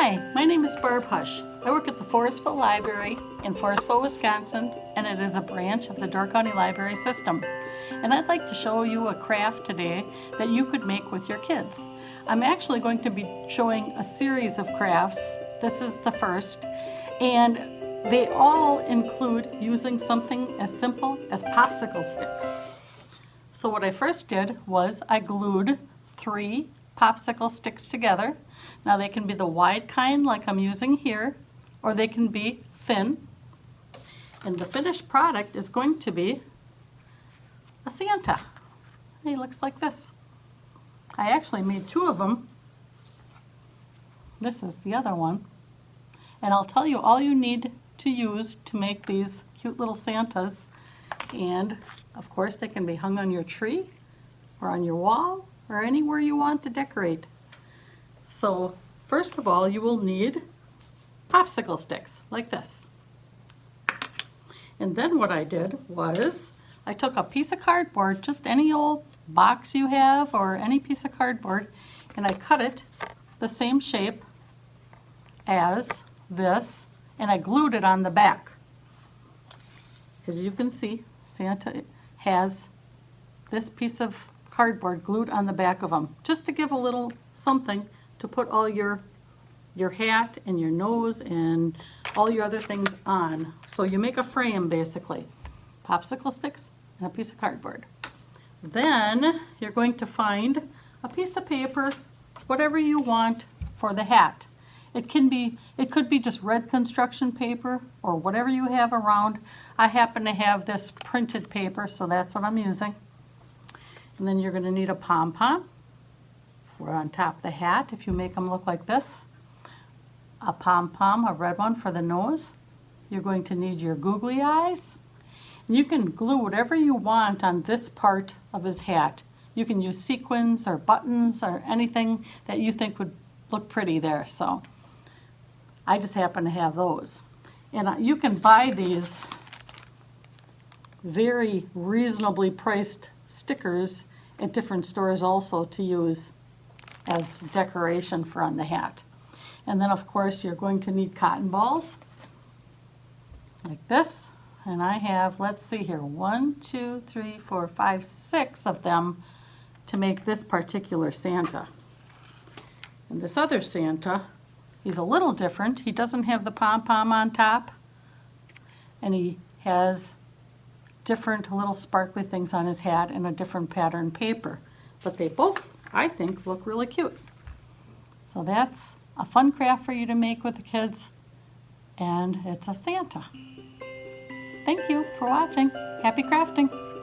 Hi, my name is Barb. I work at the Forestville Library in Forestville, Wisconsin, and it is a branch of the Door County Library System. And I'd like to show you a craft today that you could make with your kids. I'm actually going to be showing a series of crafts. This is the first, and they all include using something as simple as popsicle sticks. So what I first did was I glued 3 popsicle sticks together. Now they can be the wide kind like I'm using here, or they can be thin. And the finished product is going to be a Santa. He looks like this. I actually made 2 of them. This is the other one. And I'll tell you all you need to use to make these cute little Santas. And of course they can be hung on your tree or on your wall or anywhere you want to decorate. So first of all, you will need popsicle sticks like this. And then what I did was I took a piece of cardboard, just any old box you have or any piece of cardboard, and I cut it the same shape as this, and I glued it on the back. As you can see, Santa has this piece of cardboard glued on the back of them, just to give a little something to put all your hat and your nose and all your other things on. So you make a frame basically. Popsicle sticks and a piece of cardboard. Then you're going to find a piece of paper, whatever you want for the hat. It could be just red construction paper or whatever you have around. I happen to have this printed paper, so that's what I'm using. And then you're going to need a pom-pom for on top of the hat if you make them look like this. A pom-pom, a red one for the nose. You're going to need your googly eyes. And you can glue whatever you want on this part of his hat. You can use sequins or buttons or anything that you think would look pretty there. So I just happen to have those. And you can buy these very reasonably priced stickers at different stores also to use as decoration for on the hat. And then of course you're going to need cotton balls like this. And I have, let's see here, 1, 2, 3, 4, 5, 6 of them to make this particular Santa. And this other Santa, he's a little different. He doesn't have the pom-pom on top, and he has different little sparkly things on his hat and a different pattern paper. But they both, I think, look really cute. So that's a fun craft for you to make with the kids, and it's a Santa. Thank you for watching. Happy crafting!